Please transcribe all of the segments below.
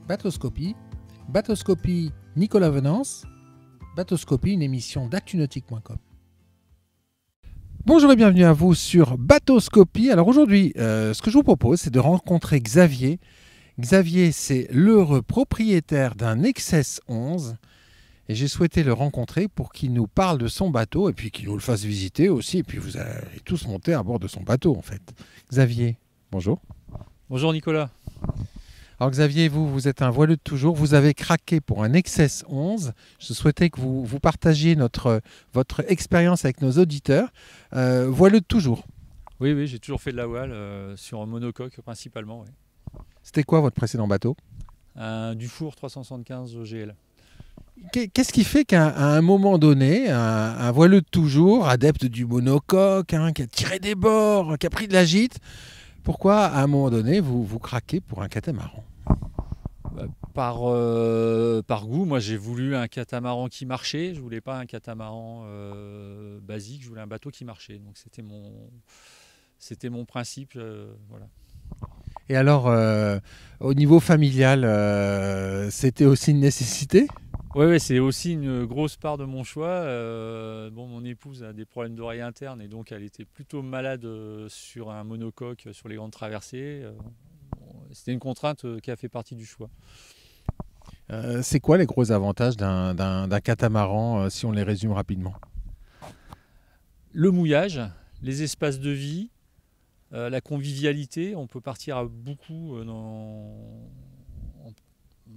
Bateauscopie. Bateauscopie, Nicolas Venance. Bateauscopie, une émission d'actunautique.com. Bonjour et bienvenue à vous sur Bateauscopie. Alors aujourd'hui, ce que je vous propose, c'est de rencontrer Xavier. Xavier, c'est l'heureux propriétaire d'un XS 11. Et j'ai souhaité le rencontrer pour qu'il nous parle de son bateau et puis qu'il nous le fasse visiter aussi. Et puis vous allez tous monter à bord de son bateau en fait. Xavier, bonjour. Bonjour Nicolas. Alors Xavier, vous êtes un voileux de toujours. Vous avez craqué pour un XS 11. Je souhaitais que vous partagiez votre expérience avec nos auditeurs. Voileux de toujours. Oui, j'ai toujours fait de la voile sur un monocoque principalement. Oui. C'était quoi votre précédent bateau? Un Dufour 375 GL. Qu'est-ce qui fait qu'à un moment donné, un voileux de toujours, adepte du monocoque, qui a tiré des bords, qui a pris de la gîte, pourquoi à un moment donné vous craquez pour un catamaran? Par goût, moi j'ai voulu un catamaran qui marchait, je voulais pas un catamaran basique, je voulais un bateau qui marchait. Donc c'était mon principe. Voilà. Et alors, au niveau familial, c'était aussi une nécessité? Oui, c'est aussi une grosse part de mon choix. Mon épouse a des problèmes d'oreille interne et donc elle était plutôt malade sur un monocoque sur les grandes traversées. C'était une contrainte qui a fait partie du choix. C'est quoi les gros avantages d'un catamaran, si on les résume rapidement? Le mouillage, les espaces de vie, la convivialité. On peut partir à beaucoup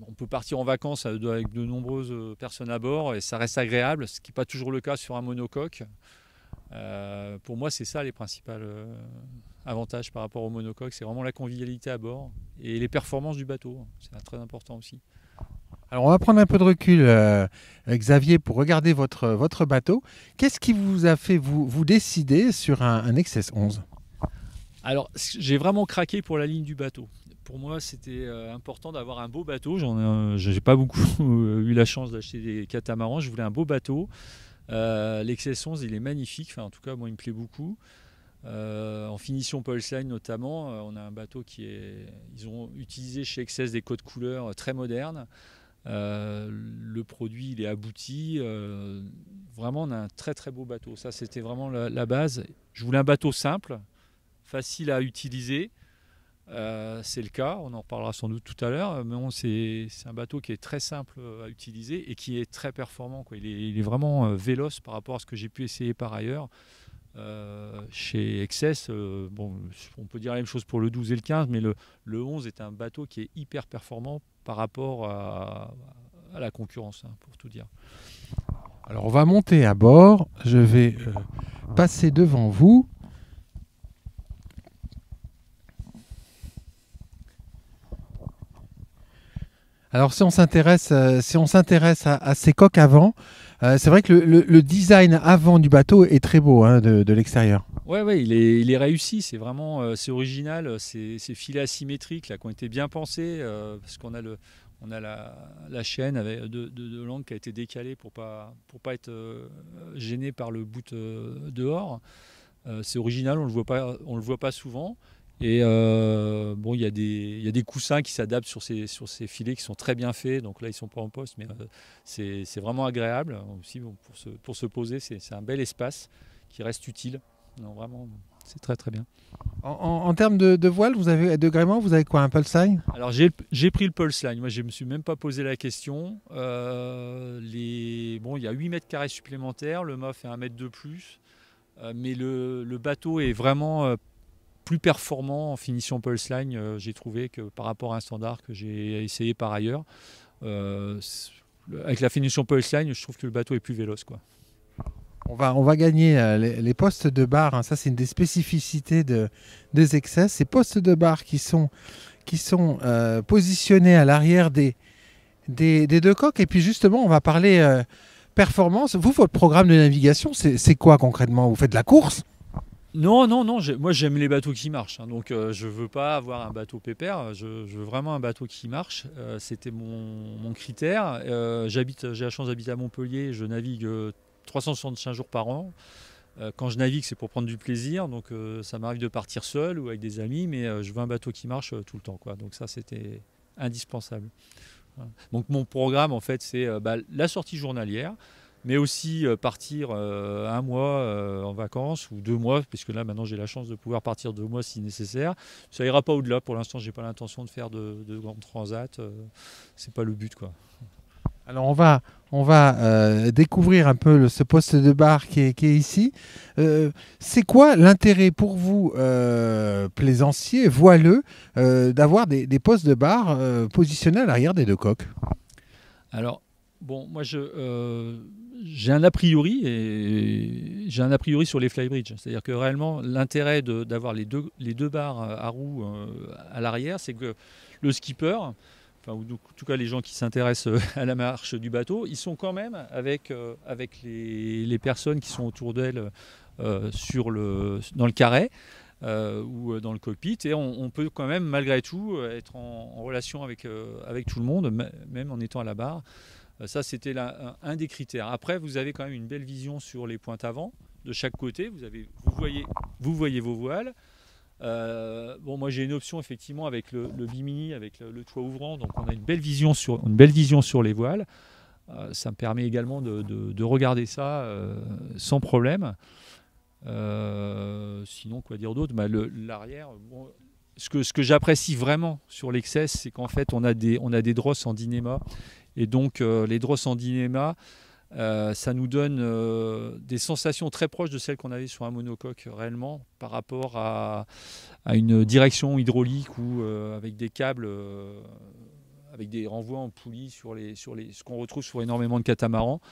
on peut partir en vacances avec de nombreuses personnes à bord et ça reste agréable, ce qui n'est pas toujours le cas sur un monocoque. Pour moi, c'est ça les principaux avantages par rapport au monocoque. C'est vraiment la convivialité à bord et les performances du bateau. C'est très important aussi. Alors on va prendre un peu de recul, Xavier, pour regarder votre bateau. Qu'est-ce qui vous a fait vous décider sur un XS 11? Alors, j'ai vraiment craqué pour la ligne du bateau. Pour moi, c'était important d'avoir un beau bateau. Je n'ai pas beaucoup eu la chance d'acheter des catamarans. Je voulais un beau bateau. L'XS 11, il est magnifique. Enfin, en tout cas, moi, il me plaît beaucoup. En finition Pulse Line notamment, on a un bateau ils ont utilisé chez XS des codes couleurs très modernes. Le produit, il est abouti. Vraiment, on a un très très beau bateau. Ça, c'était vraiment la base. Je voulais un bateau simple, facile à utiliser. C'est le cas, on en reparlera sans doute tout à l'heure, mais c'est un bateau qui est très simple à utiliser et qui est très performant, quoi. Il est vraiment véloce par rapport à ce que j'ai pu essayer par ailleurs. Chez XS, on peut dire la même chose pour le 12 et le 15, mais le 11 est un bateau qui est hyper performant par rapport à la concurrence, hein, pour tout dire. Alors on va monter à bord, je vais passer devant vous. Alors si on s'intéresse à ces coques avant, c'est vrai que le design avant du bateau est très beau, hein, de l'extérieur. Ouais, il est réussi, c'est vraiment c'est original, ces filets asymétriques là, qui ont été bien pensés, parce qu'on a la chaîne avec de l'angle qui a été décalée pour pas être gêné par le bout dehors. C'est original, on le voit pas souvent. Et il y a des coussins qui s'adaptent sur ces filets qui sont très bien faits. Donc là, ils sont pas en poste, mais c'est vraiment agréable. Aussi, pour se poser, c'est un bel espace qui reste utile. Non, vraiment, c'est très très bien. En termes de voile, de gréement, vous avez quoi, un Pulse Line? Alors j'ai pris le Pulse Line. Moi, je me suis même pas posé la question. Il y a 8 mètres carrés supplémentaires. Le mât fait 1 mètre de plus. Mais le bateau est vraiment plus performant en finition Pulse Line, j'ai trouvé, que par rapport à un standard que j'ai essayé par ailleurs. Avec la finition Pulse Line, je trouve que le bateau est plus véloce, quoi. On va gagner les postes de barre, hein. Ça, c'est une des spécificités des XS. Ces postes de barre qui sont positionnés à l'arrière des deux coques. Et puis justement, on va parler performance. Vous, votre programme de navigation, c'est quoi concrètement? Vous faites de la course? Non, moi j'aime les bateaux qui marchent, hein, donc je veux pas avoir un bateau pépère, je veux vraiment un bateau qui marche, c'était mon critère. J'ai la chance d'habiter à Montpellier, je navigue 365 jours par an. Quand je navigue, c'est pour prendre du plaisir, donc ça m'arrive de partir seul ou avec des amis, mais je veux un bateau qui marche tout le temps, quoi. Donc ça, c'était indispensable. Voilà. Donc mon programme, en fait, c'est la sortie journalière, mais aussi partir un mois en vacances ou 2 mois, puisque là maintenant j'ai la chance de pouvoir partir 2 mois si nécessaire. Ça ira pas au-delà. Pour l'instant, j'ai pas l'intention de faire de grandes transats. C'est pas le but, quoi. Alors on va découvrir un peu ce poste de bar qui est ici. C'est quoi l'intérêt pour vous, plaisanciers, voileux, d'avoir des postes de bar positionnés à l'arrière des deux coques? Alors, bon, moi j'ai un a priori sur les flybridge. C'est-à-dire que réellement, l'intérêt d'avoir les deux barres à roues à l'arrière, c'est que le skipper, enfin, ou en tout cas les gens qui s'intéressent à la marche du bateau, ils sont quand même avec les personnes qui sont autour d'elles dans le carré ou dans le cockpit, et on peut quand même malgré tout être en relation avec tout le monde, même en étant à la barre. Ça, c'était un des critères. Après, vous avez quand même une belle vision sur les pointes avant de chaque côté. Vous voyez vos voiles. Bon, moi j'ai une option effectivement avec le bimini, avec le toit ouvrant, donc on a une belle vision sur les voiles. Ça me permet également de regarder ça sans problème. Sinon, quoi dire d'autre? L'arrière, bon, ce que j'apprécie vraiment sur l'Excess, c'est qu'en fait on a des drosses en dynéma, et donc les drosses en dynéma, ça nous donne des sensations très proches de celles qu'on avait sur un monocoque réellement, par rapport à une direction hydraulique ou avec des câbles, avec des renvois en poulie ce qu'on retrouve sur énormément de catamarans.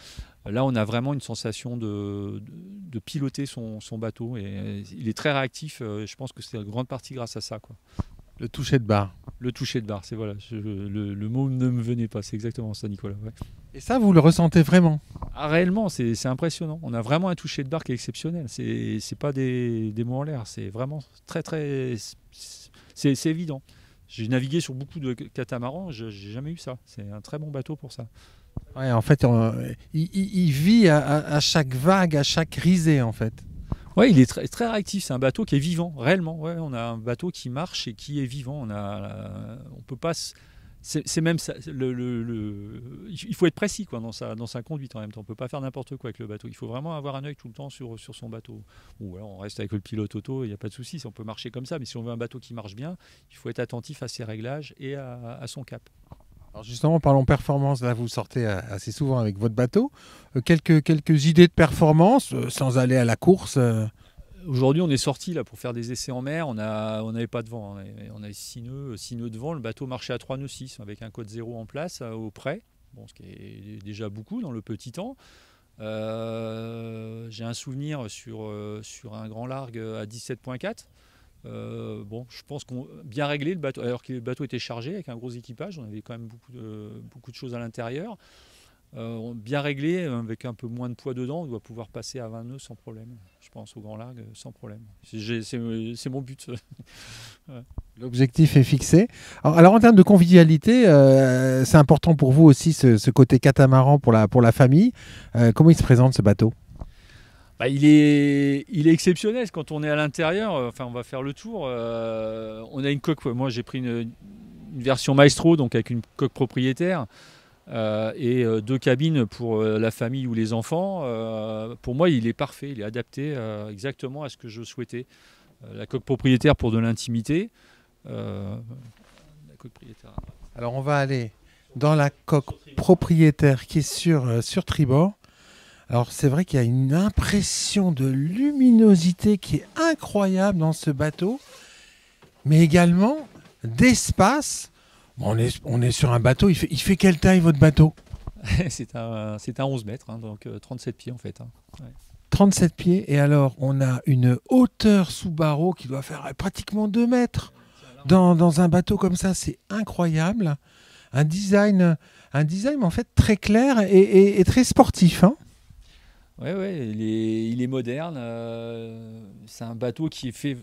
Là, on a vraiment une sensation de piloter son bateau, et il est très réactif. Je pense que c'est en grande partie grâce à ça, quoi. Le toucher de barre. Le toucher de barre, c'est voilà. Le mot ne me venait pas, c'est exactement ça, Nicolas. Ouais. Et ça, vous le ressentez vraiment? Ah, réellement, c'est impressionnant. On a vraiment un toucher de barre qui est exceptionnel. C'est pas des mots en l'air. C'est vraiment très, très. C'est évident. J'ai navigué sur beaucoup de catamarans. J'ai jamais eu ça. C'est un très bon bateau pour ça. Ouais, en fait, il vit à chaque vague, à chaque risée, en fait. Oui, il est très, très réactif. C'est un bateau qui est vivant, réellement. Ouais, on a un bateau qui marche et qui est vivant. On peut pas. C'est même ça. Il faut être précis, quoi, dans sa conduite en même temps. On ne peut pas faire n'importe quoi avec le bateau. Il faut vraiment avoir un œil tout le temps sur son bateau. Ou alors on reste avec le pilote auto, il n'y a pas de souci. On peut marcher comme ça. Mais si on veut un bateau qui marche bien, il faut être attentif à ses réglages et à son cap. Alors justement, parlons performance. Là, vous sortez assez souvent avec votre bateau. Quelques idées de performance, sans aller à la course. Aujourd'hui, on est sorti là pour faire des essais en mer. On n'avait pas de vent. On avait 6 nœuds de vent. Le bateau marchait à 3 nœuds 6 avec un code 0 en place au près. Bon, ce qui est déjà beaucoup dans le petit temps. J'ai un souvenir sur un grand largue à 17,4. Bon, je pense qu'on bien réglé le bateau, alors que le bateau était chargé avec un gros équipage. On avait quand même beaucoup de choses à l'intérieur. Bien réglé, avec un peu moins de poids dedans, on doit pouvoir passer à 20 nœuds sans problème. Je pense au grand largue sans problème. C'est mon but. Ouais. L'objectif est fixé. Alors en termes de convivialité, c'est important pour vous aussi ce côté catamaran pour la famille. Comment il se présente ce bateau? Il est exceptionnel quand on est à l'intérieur. Enfin, on va faire le tour. On a une coque. Moi, j'ai pris une version Maestro, donc avec une coque propriétaire. Et 2 cabines pour la famille ou les enfants. Pour moi, il est parfait, il est adapté exactement à ce que je souhaitais. La coque propriétaire pour de l'intimité. La coque propriétaire. Alors on va aller dans la coque propriétaire qui est sur tribord. Alors c'est vrai qu'il y a une impression de luminosité qui est incroyable dans ce bateau, mais également d'espace. On est sur un bateau, il fait quelle taille votre bateau? C'est un 11 mètres, hein, donc 37 pieds en fait. Hein. Ouais. 37 pieds, et alors on a une hauteur sous barreau qui doit faire pratiquement 2 mètres. Dans un bateau comme ça, c'est incroyable. Un design en fait très clair et très sportif. Hein. Ouais, il est moderne. C'est un bateau qui est fait,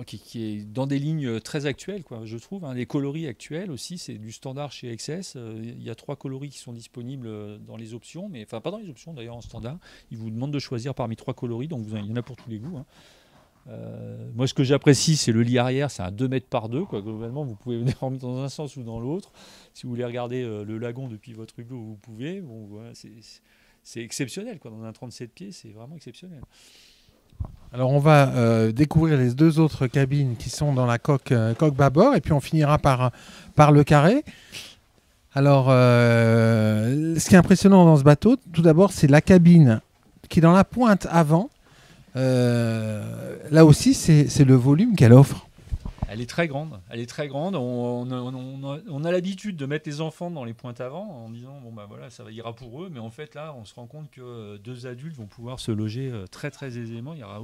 qui est dans des lignes très actuelles, quoi, je trouve. Hein. Les coloris actuels aussi, c'est du standard chez XS. Il y a 3 coloris qui sont disponibles dans les options, enfin pas dans les options d'ailleurs en standard. Ils vous demandent de choisir parmi 3 coloris, donc il y en a pour tous les goûts. Hein. Moi, ce que j'apprécie, c'est le lit arrière, c'est un 2 mètres par 2, quoi. Globalement, vous pouvez dormir dans un sens ou dans l'autre. Si vous voulez regarder le lagon depuis votre hublot, vous pouvez. Bon, voilà, c'est exceptionnel, quoi. Dans un 37 pieds, c'est vraiment exceptionnel. Alors on va découvrir les 2 autres cabines qui sont dans la coque bâbord et puis on finira par le carré. Alors ce qui est impressionnant dans ce bateau, tout d'abord, c'est la cabine qui est dans la pointe avant. Là aussi, c'est le volume qu'elle offre. Elle est très grande. On a l'habitude de mettre les enfants dans les pointes avant en disant bon bah voilà, ça ira pour eux, mais en fait là on se rend compte que 2 adultes vont pouvoir se loger très très aisément. Il n'y aura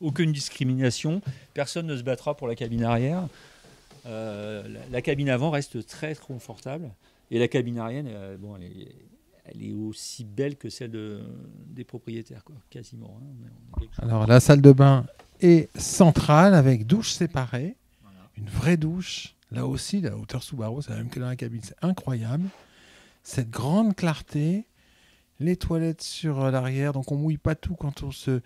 aucune discrimination. Personne ne se battra pour la cabine arrière. La cabine avant reste très confortable et la cabine arrière, elle est aussi belle que celle des propriétaires, quoi, quasiment. Hein. Alors la salle de bain est centrale avec douche séparée. Une vraie douche. Là aussi, la hauteur sous barreau, c'est la même que dans la cabine. C'est incroyable. Cette grande clarté. Les toilettes sur l'arrière. Donc, on ne mouille pas tout quand on se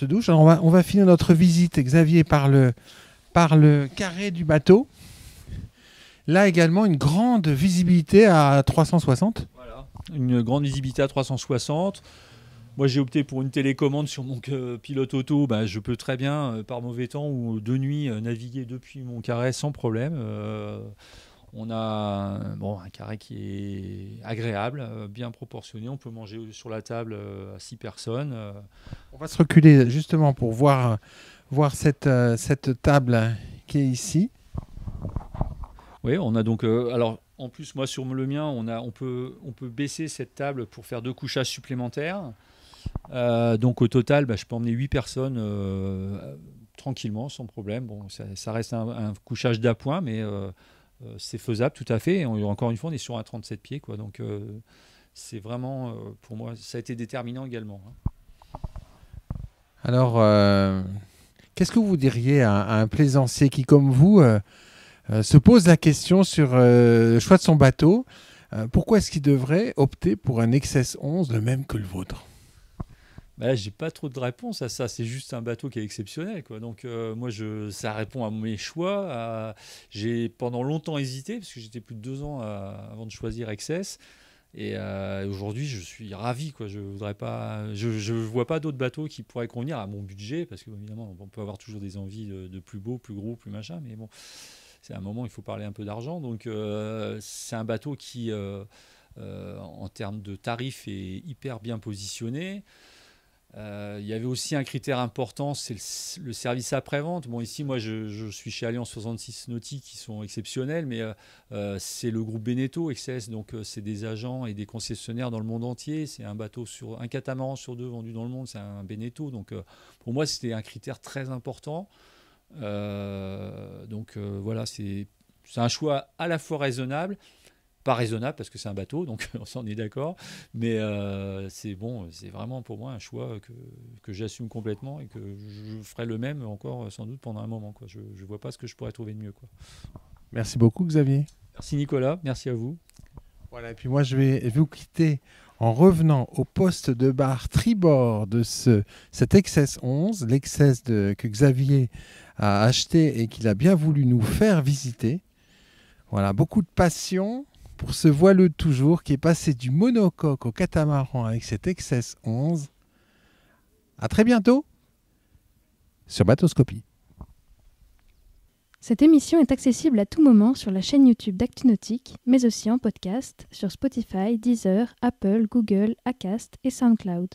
douche. Alors, on va finir notre visite, Xavier, par le carré du bateau. Là également, une grande visibilité à 360. Voilà. Une grande visibilité à 360. Moi, j'ai opté pour une télécommande sur mon pilote auto. Je peux très bien, par mauvais temps ou de nuit, naviguer depuis mon carré sans problème. On a un carré qui est agréable, bien proportionné. On peut manger sur la table à 6 personnes. On va se reculer justement pour voir cette table qui est ici. Oui, on a donc... alors, en plus, moi, sur le mien, on peut baisser cette table pour faire 2 couchages supplémentaires. Donc au total, je peux emmener 8 personnes tranquillement, sans problème. Bon, ça reste un couchage d'appoint, mais c'est faisable tout à fait. Et encore une fois, on est sur un 37 pieds, quoi. Donc c'est vraiment, pour moi, ça a été déterminant également. Hein. Alors, qu'est-ce que vous diriez à un plaisancier qui, comme vous, se pose la question sur le choix de son bateau? Pourquoi est-ce qu'il devrait opter pour un XS 11 le même que le vôtre? J'ai pas trop de réponse à ça. C'est juste un bateau qui est exceptionnel, quoi. Donc moi, ça répond à mes choix. J'ai pendant longtemps hésité parce que j'étais plus de 2 ans avant de choisir XS. Et aujourd'hui, je suis ravi, quoi. Je vois pas d'autres bateaux qui pourraient convenir à mon budget parce que évidemment, on peut avoir toujours des envies de plus beau, plus gros, plus machin. Mais bon, c'est un moment, il faut parler un peu d'argent. Donc c'est un bateau qui, en termes de tarifs, est hyper bien positionné. Il y avait aussi un critère important, c'est le service après-vente. Bon, ici, moi, je suis chez Alliance 66 Nautique qui sont exceptionnels, mais c'est le groupe Beneteau, XS, donc c'est des agents et des concessionnaires dans le monde entier. C'est un catamaran sur 2 vendu dans le monde, c'est un Beneteau. Donc, pour moi, c'était un critère très important. Voilà, c'est un choix à la fois raisonnable. Pas raisonnable parce que c'est un bateau, donc on s'en est d'accord, mais c'est vraiment pour moi un choix que j'assume complètement et que je ferai le même encore sans doute pendant un moment, quoi. Je ne vois pas ce que je pourrais trouver de mieux, quoi. Merci beaucoup, Xavier. Merci Nicolas, merci à vous. Voilà, et puis moi je vais vous quitter en revenant au poste de bar tribord de cet XS 11, l'XS que Xavier a acheté et qu'il a bien voulu nous faire visiter. Voilà, beaucoup de passion pour ce voileux de toujours qui est passé du monocoque au catamaran avec cet XS 11. À très bientôt sur Bateauscopie. Cette émission est accessible à tout moment sur la chaîne YouTube d'ActuNautique, mais aussi en podcast sur Spotify, Deezer, Apple, Google, Acast et SoundCloud.